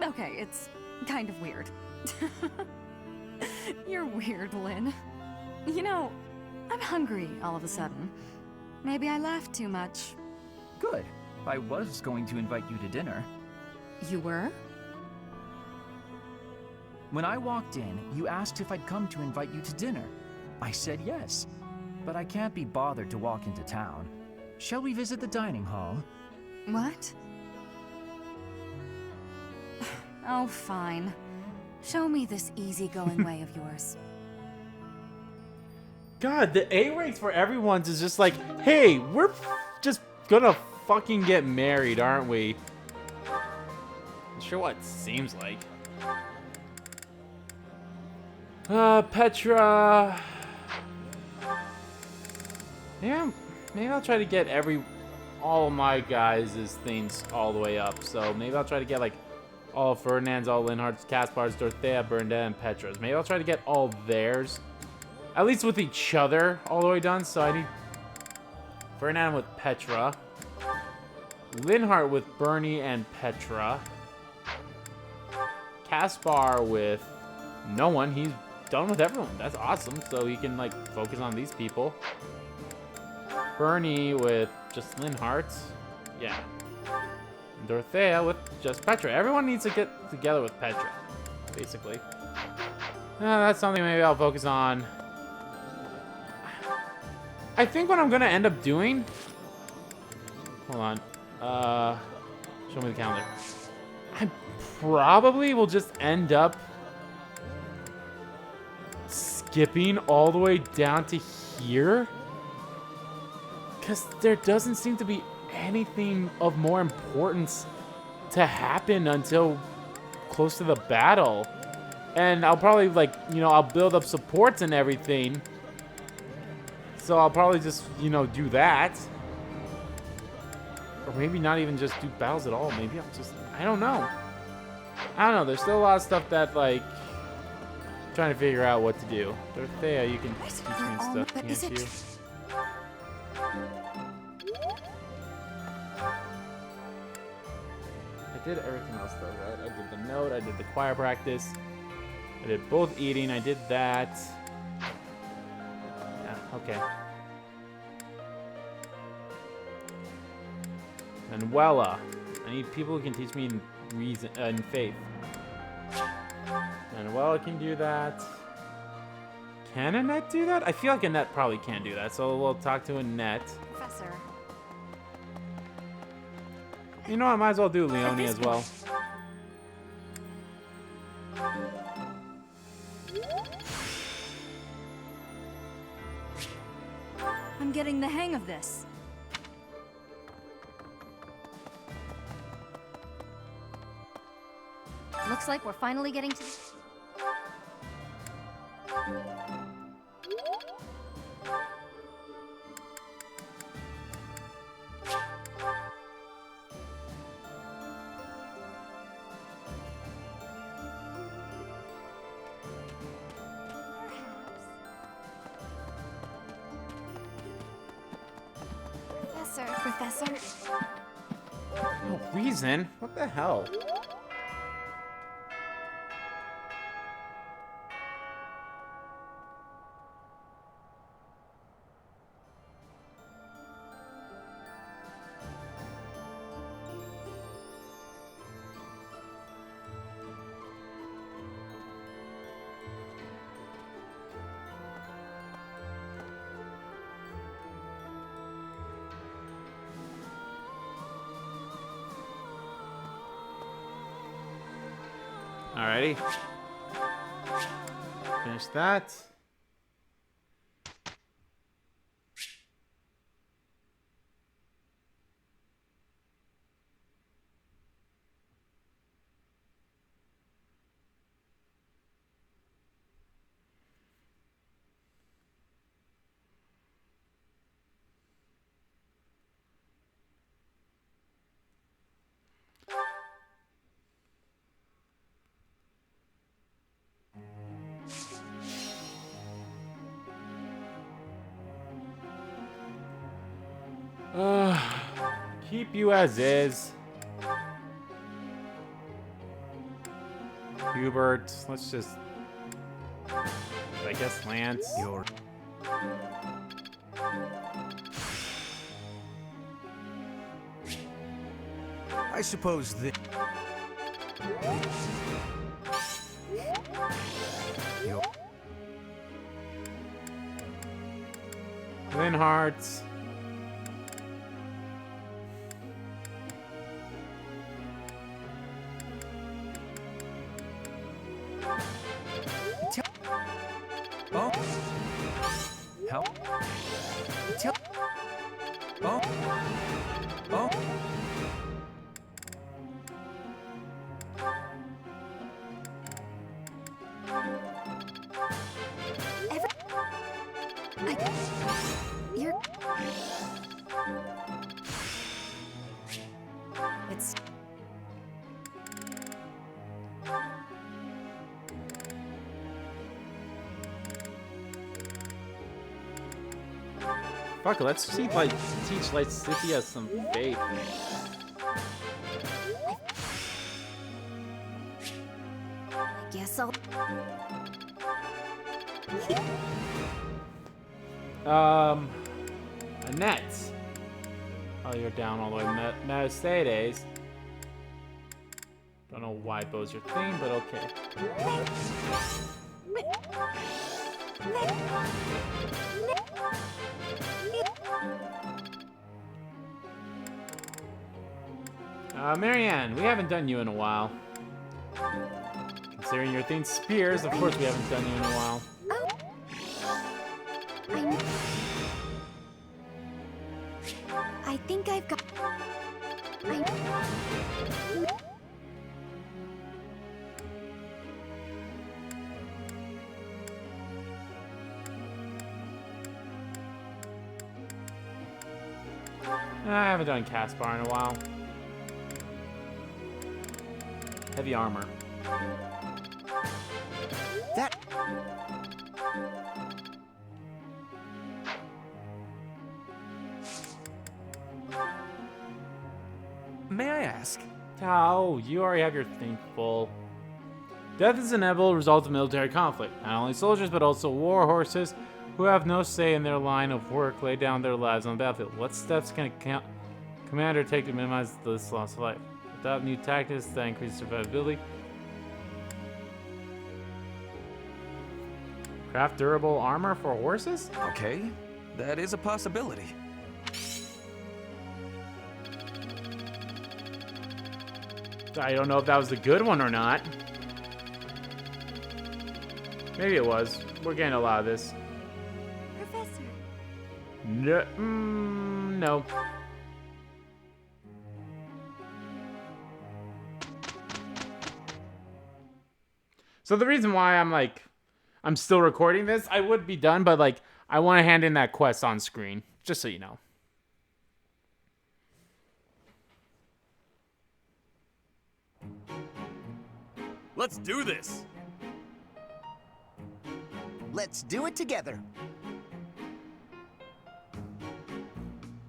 Okay, it's kind of weird. You're weird, Lynn. You know, I'm hungry all of a sudden. Maybe I laughed too much. Good. I was going to invite you to dinner. You were? When I walked in, you asked if I'd come to invite you to dinner. I said yes, but I can't be bothered to walk into town. Shall we visit the dining hall? What? Oh, fine. Show me this easygoing way of yours. God, the A ranks for everyone's is just like, hey, we're just gonna fucking get married, aren't we? Sure what it seems like. Petra. Yeah, maybe I'll try to get all of my guys' things all the way up. So maybe I'll try to get like all of Ferdinand's, all Linhardt's, Caspar's, Dorothea, Bernadette, and Petra's. Maybe I'll try to get all theirs. At least with each other all the way done. So I need Ferdinand with Petra. Linhardt with Bernie and Petra. Caspar with no one. He's done with everyone. That's awesome. So he can like focus on these people. Bernie with just Linhardt. Yeah. And Dorothea with just Petra. Everyone needs to get together with Petra, basically. That's something maybe I'll focus on. I think what I'm gonna end up doing. Hold on. Show me the calendar. I probably will just end up skipping all the way down to here. Because there doesn't seem to be anything of more importance to happen until close to the battle. And I'll probably, like, you know, I'll build up supports and everything. So I'll probably just, you know, do that. Or maybe not even just do battles at all. Maybe I'll just, I don't know. I don't know. There's still a lot of stuff that, like, I'm trying to figure out what to do. Dorothea, you can teach me stuff, can't you? I did everything else though, right? I did the note, I did the choir practice, I did both eating, I did that. Yeah, okay. And Wella. I need people who can teach me in reason, in faith. And Wella can do that. Can Annette do that? I feel like Annette probably can't do that, so we'll talk to Annette. Professor. You know, I might as well do Leonie as well. I'm getting the hang of this. Looks like we're finally getting to... Professor? No reason? What the hell? Alrighty. Finish that. Keep you as is. Hubert, let's just... I guess Lance. I suppose that... Linhart's. Oh. Help. Oh. Oh. You're... It's... Fuck it, let's see if I teach Lysithea some faith. Guess I'll... Annette. Oh, you're down all the way. Mercedes. Don't know why Bo's your thing, but okay. Marianne, we haven't done you in a while. Considering your thing spears, of course we haven't done you in a while. I think I've got... I haven't done Caspar in a while. Heavy armor. That... May I ask? Oh, you already have your thing full. Death is an inevitable result of military conflict. Not only soldiers, but also war horses who have no say in their line of work lay down their lives on the battlefield. What steps can a commander take to minimize this loss of life? Adopt new tactics that increase survivability. Craft durable armor for horses? Okay, that is a possibility. I don't know if that was a good one or not. Maybe it was. We're getting a lot of this. Professor. No. No. So the reason why I'm still recording this, I would be done, but like, I want to hand in that quest on screen, just so you know. Let's do this. Let's do it together.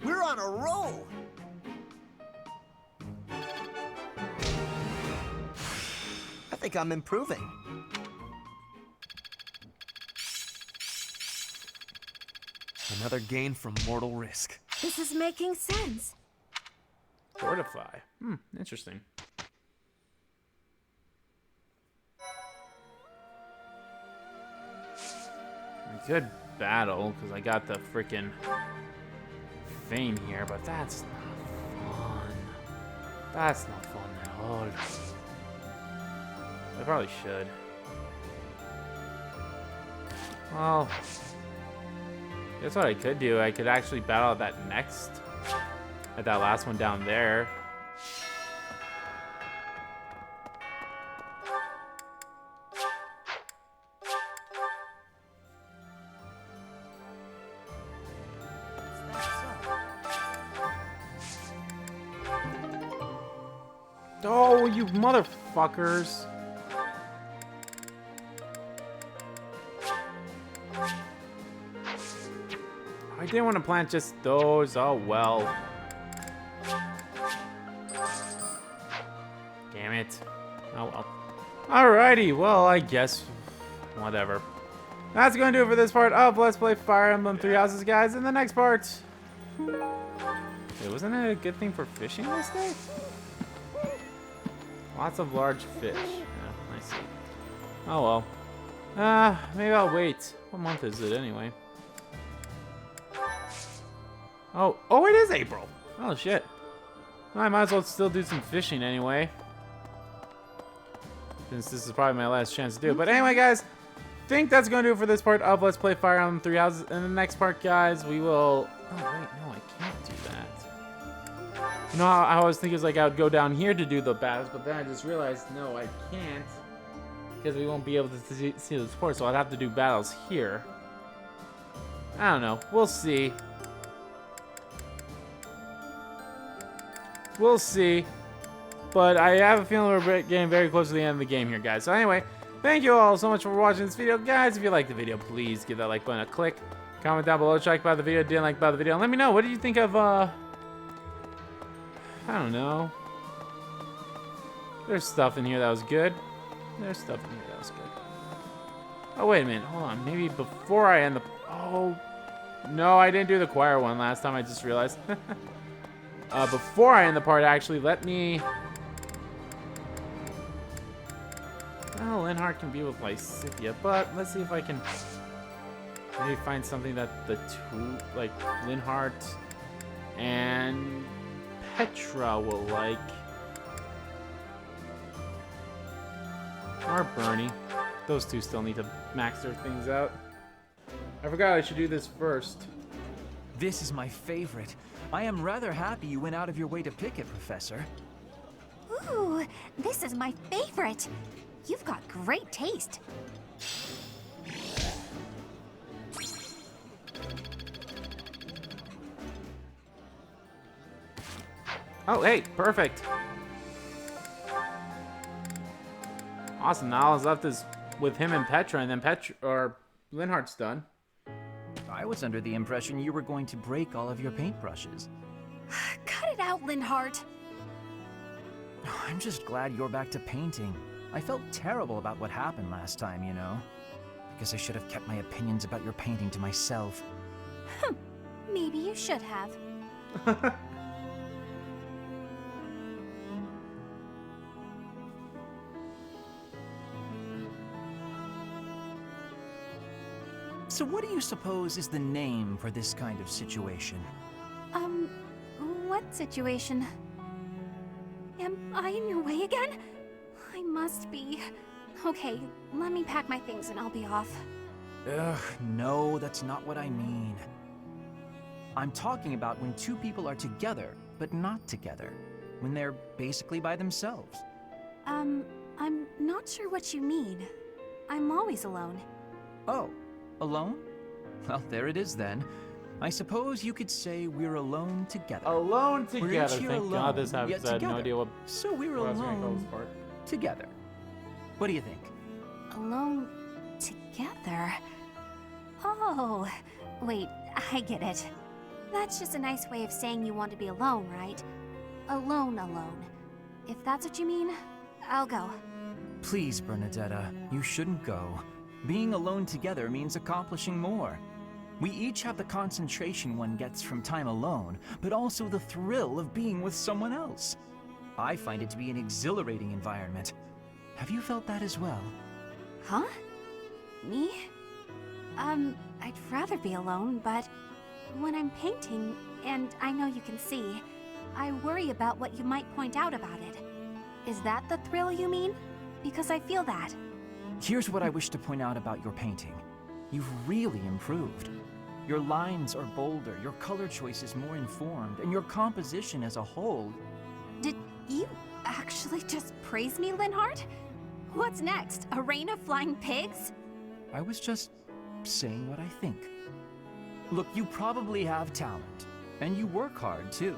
We're on a roll. I think I'm improving. Another gain from mortal risk. This is making sense. Fortify. Interesting. A good battle, because I got the freaking thing here, but that's not fun. That's not fun at all. I probably should. Well, that's what I could do. I could actually battle that next, at that last one down there. Oh, you motherfuckers. I didn't want to plant just those. Oh, well. Damn it. Oh, well. Alrighty, well, I guess. Whatever. That's going to do it for this part of Let's Play Fire Emblem Three Houses, guys. In the next part... Wait, wasn't it a good thing for fishing this day? Lots of large fish. Yeah, I see. Oh well. Maybe I'll wait. What month is it anyway? Oh, it is April. Oh shit. I might as well still do some fishing anyway. Since this is probably my last chance to do it. But anyway, guys, think that's going to do it for this part of Let's Play Fire Emblem Three Houses. In the next part, guys, we will... Oh, wait, no, I can't do that. You know how I was thinking was like I would go down here to do the battles, but then I just realized, no, I can't. Because we won't be able to see the support, so I'd have to do battles here. I don't know. We'll see. We'll see. But I have a feeling we're getting very close to the end of the game here, guys. So anyway, thank you all so much for watching this video. Guys, if you liked the video, please give that like button a click. Comment down below, check about the video, didn't like about the video. And let me know, what did you think of, I don't know. There's stuff in here that was good. There's stuff in here that was good. Oh, wait a minute. Hold on. Maybe before I end the... Oh, no, I didn't do the choir one last time. I just realized. Before I end the part, actually, let me... Well, Linhardt can be with Lysithea, but let's see if I can maybe find something that the two, like, Linhardt and Petra will like. Or Bernie. Those two still need to max their things out. I forgot I should do this first. This is my favorite. I am rather happy you went out of your way to pick it, Professor. Ooh, this is my favorite. You've got great taste. Oh, hey, perfect. Awesome. Now all that's left is with him and Petra, and then Linhardt's done. I was under the impression you were going to break all of your paintbrushes. Cut it out, Linhardt. I'm just glad you're back to painting. I felt terrible about what happened last time, you know. I guess I should have kept my opinions about your painting to myself. Maybe you should have. So what do you suppose is the name for this kind of situation? What situation? Am I in your way again? I must be. Okay, let me pack my things and I'll be off. Ugh, no, that's not what I mean. I'm talking about when two people are together, but not together. When they're basically by themselves. I'm not sure what you mean. I'm always alone. Oh, alone? Well, there it is then. I suppose you could say we're alone together. Alone We're together. each here Thank alone, God this happens. yet I had no together. idea what. So we're what I was gonna call alone this part. together. What do you think? Alone together? Oh, wait, I get it. That's just a nice way of saying you want to be alone, right? Alone. If that's what you mean, I'll go. Please, Bernadetta, you shouldn't go. Being alone together means accomplishing more. We each have the concentration one gets from time alone, but also the thrill of being with someone else. I find it to be an exhilarating environment. Have you felt that as well? Huh? Me? I'd rather be alone, but when I'm painting, and I know you can see, I worry about what you might point out about it. Is that the thrill you mean? Because I feel that. Here's what I wish to point out about your painting. You've really improved. Your lines are bolder, your color choice is more informed, and your composition as a whole... Did you actually just praise me, Linhardt? What's next? A rain of flying pigs? I was just saying what I think. Look, you probably have talent, and you work hard too.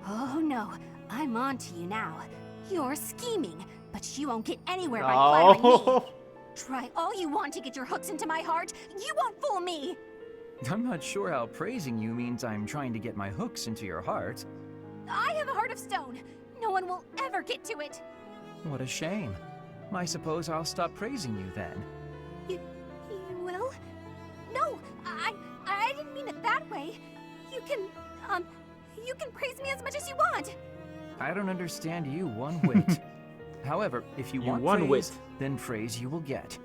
Oh no, I'm on to you now. You're scheming, but you won't get anywhere by Oh. flattering me. Try all you want to get your hooks into my heart. You won't fool me. I'm not sure how praising you means I'm trying to get my hooks into your heart. I have a heart of stone. No one will ever get to it. What a shame. I suppose I'll stop praising you then. You will? No, I didn't mean it that way. You can praise me as much as you want. I don't understand you one whit. However, if you want one praise, whit. then praise you will get.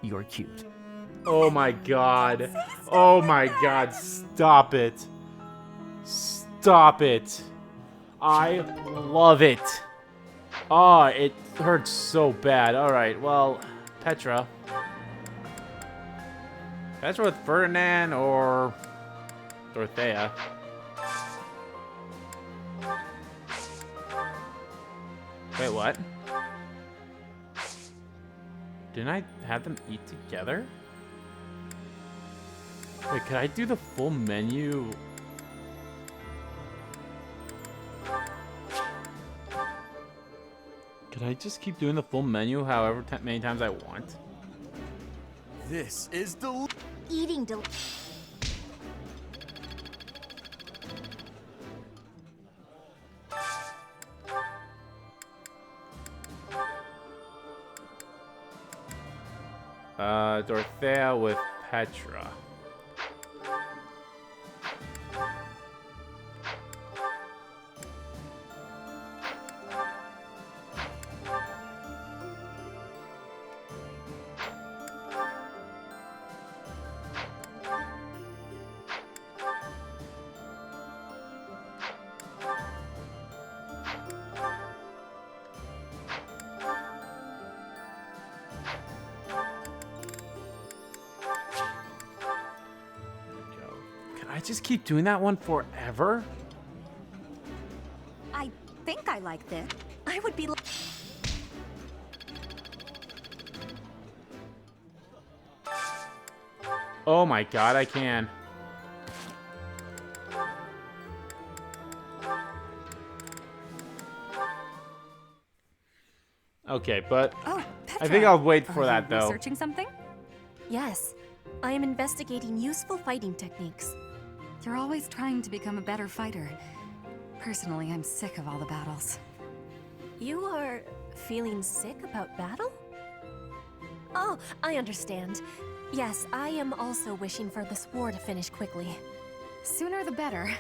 You're cute. Oh my God. Oh my God. Stop it. Stop it. I love it. Oh, it hurts so bad. Alright, well, Petra. Petra with Ferdinand or Dorothea. Wait, what? Didn't I have them eat together? Wait, could I do the full menu? Could I just keep doing the full menu however many times I want? This is Eating Dorothea with Petra. I just keep doing that one forever? I think I like this. I would be... Oh my God, I can. Okay, but Oh, I think I'll wait for Are that, you though. researching something? Yes, I am investigating useful fighting techniques. You're always trying to become a better fighter. Personally, I'm sick of all the battles. You are feeling sick about battle? Oh, I understand. Yes, I am also wishing for this war to finish quickly. Sooner the better.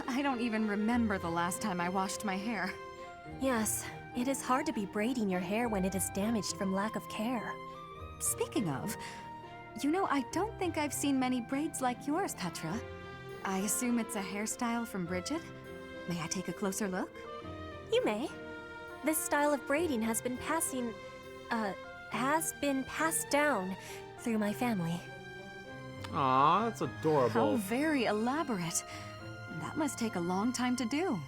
I don't even remember the last time I washed my hair. Yes, it is hard to be braiding your hair when it is damaged from lack of care. Speaking of, you know, I don't think I've seen many braids like yours, Petra. I assume it's a hairstyle from Bridget? May I take a closer look? You may. This style of braiding has been passed down through my family. Aw, that's How adorable. very elaborate. That must take a long time to do.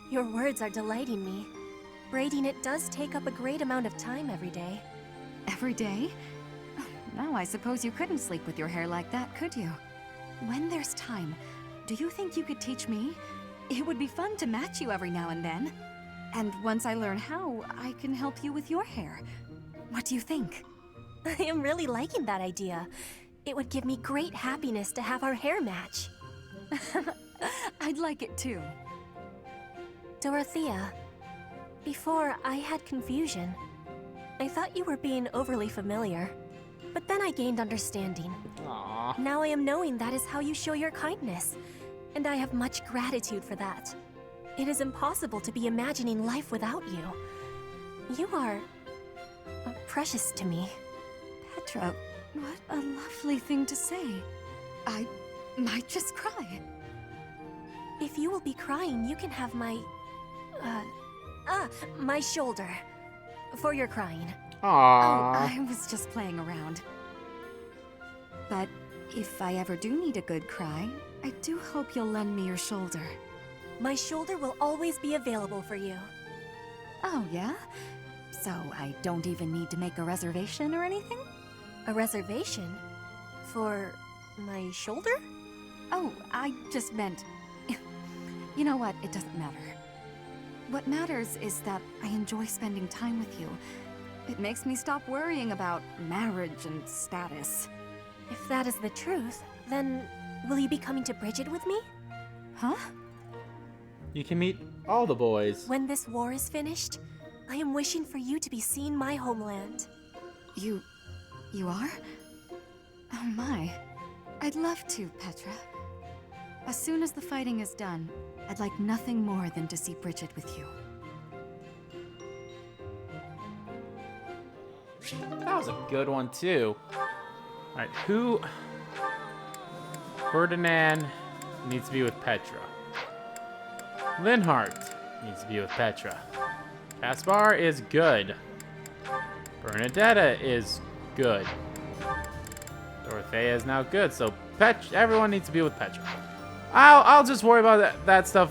Your words are delighting me. Braiding it does take up a great amount of time every day. Every day? Now I suppose you couldn't sleep with your hair like that, could you? When there's time, do you think you could teach me? It would be fun to match you every now and then. And once I learn how, I can help you with your hair. What do you think? I am really liking that idea. It would give me great happiness to have our hair match. I'd like it too. Dorothea, before I had confusion. I thought you were being overly familiar, but then I gained understanding. Aww. Now I am knowing that is how you show your kindness, and I have much gratitude for that. It is impossible to be imagining life without you. You are precious to me. Petra, what a lovely thing to say. I might just cry. If you will be crying, you can have my shoulder. For your crying. Oh, Aww. I was just playing around. But if I ever do need a good cry, I do hope you'll lend me your shoulder. My shoulder will always be available for you. Oh, yeah? So I don't even need to make a reservation or anything? A reservation? For my shoulder? Oh, I just meant... You know what? It doesn't matter. What matters is that I enjoy spending time with you. It makes me stop worrying about marriage and status. If that is the truth, then will you be coming to Bridget with me? Huh? You can meet all the boys. When this war is finished, I am wishing for you to be seeing my homeland. You are? Oh my. I'd love to, Petra. As soon as the fighting is done, I'd like nothing more than to see Bridget with you. That was a good one, too. Alright, who... Ferdinand needs to be with Petra. Linhardt needs to be with Petra. Caspar is good. Bernadetta is good. Dorothea is now good, so everyone needs to be with Petra. I'll just worry about that stuff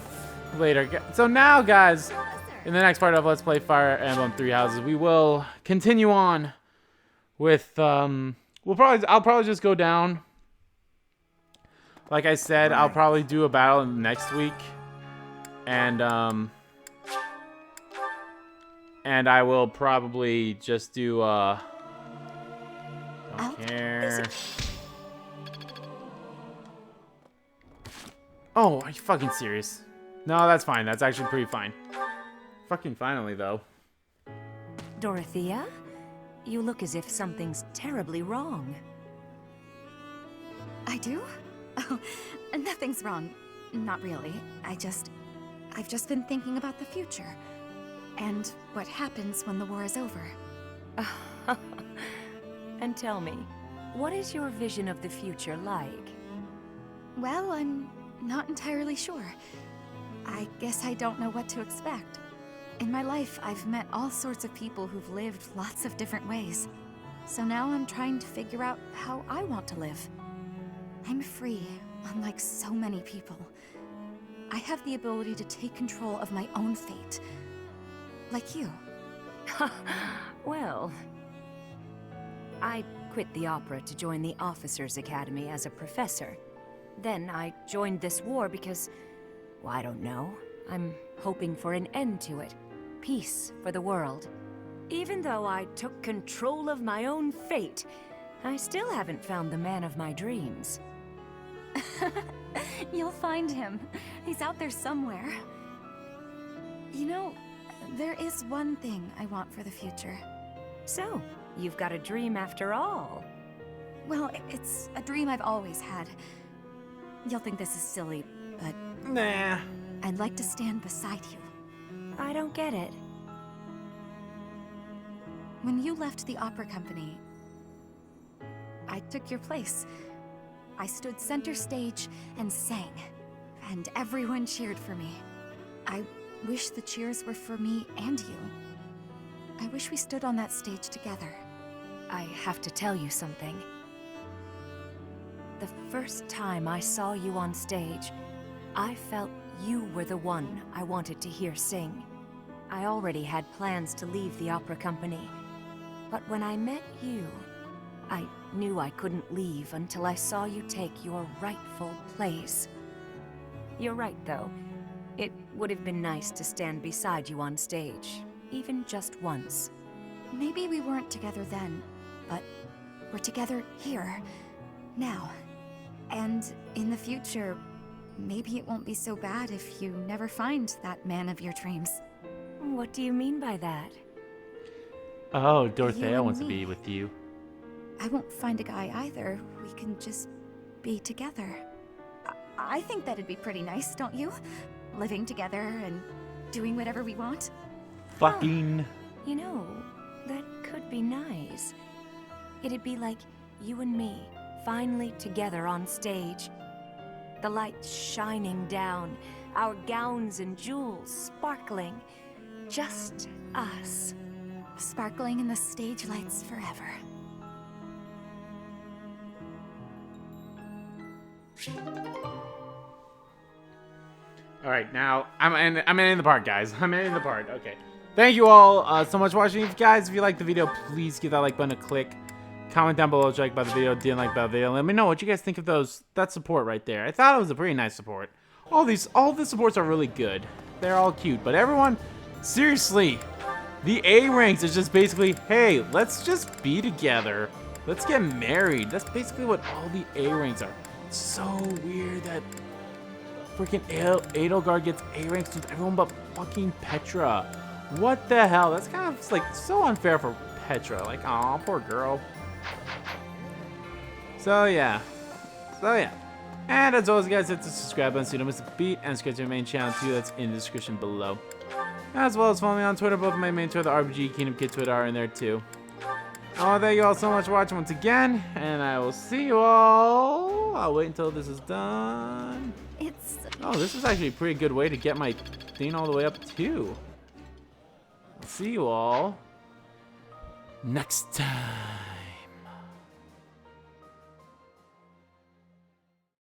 later. So now, guys, in the next part of Let's Play Fire Emblem Three Houses, we will continue on with I'll probably just go down. Like I said, I'll probably do a battle next week, and I will probably just do don't care. Oh, are you fucking serious? No, that's fine. That's actually pretty fine. Fucking finally, though. Dorothea? You look as if something's terribly wrong. I do? Oh, nothing's wrong. Not really. I've just been thinking about the future. And what happens when the war is over. And tell me, what is your vision of the future like? Well, I'm not entirely sure. I guess I don't know what to expect. In my life, I've met all sorts of people who've lived lots of different ways. So now I'm trying to figure out how I want to live. I'm free, unlike so many people. I have the ability to take control of my own fate. Like you. Well, I quit the opera to join the Officers' Academy as a professor. Then I joined this war because, well, I don't know. I'm hoping for an end to it. Peace for the world. Even though I took control of my own fate, I still haven't found the man of my dreams. You'll find him. He's out there somewhere. You know, there is one thing I want for the future. So, you've got a dream after all. Well, it's a dream I've always had. You'll think this is silly, but... Nah. I'd like to stand beside you. I don't get it. When you left the opera company, I took your place. I stood center stage and sang, and everyone cheered for me. I wish the cheers were for me and you. I wish we stood on that stage together. I have to tell you something. The first time I saw you on stage, I felt you were the one I wanted to hear sing. I already had plans to leave the opera company, but when I met you, I knew I couldn't leave until I saw you take your rightful place. You're right, though. It would have been nice to stand beside you on stage, even just once. Maybe we weren't together then, but we're together here, now. And in the future, maybe it won't be so bad if you never find that man of your dreams. What do you mean by that? Oh, You Dorothea and wants to me. be with you. I won't find a guy either. We can just be together. I think that'd be pretty nice, don't you? Living together and doing whatever we want. Fucking. You know, that could be nice. It'd be like you and me, finally together on stage. The lights shining down, our gowns and jewels sparkling. Just us. Sparkling in the stage lights forever. All right, now I'm in the part, guys. I'm in the part. Okay. Thank you all so much for watching. If you liked the video, please give that like button a click. Comment down below what you like about the video, didn't like about the video. Let me know what you guys think of that support right there. I thought it was a pretty nice support. All the supports are really good. They're all cute, but everyone, seriously, the A ranks is just basically, hey, let's just be together. Let's get married. That's basically what all the A ranks are. It's so weird that freaking Edelgard gets A ranks with everyone but fucking Petra. What the hell? That's kind of like so unfair for Petra. Like, aw, poor girl. So yeah. And as always, guys, hit the subscribe button so you don't miss a beat, and subscribe to my main channel too. That's in the description below. As well as follow me on Twitter. Both of my main Twitter, the RPG Kingdom Kid Twitter, are in there too. Oh, thank you all so much for watching once again, and I will see you all. I'll wait until this is done. Oh, this is actually a pretty good way to get my thing all the way up too. I'll see you all next time.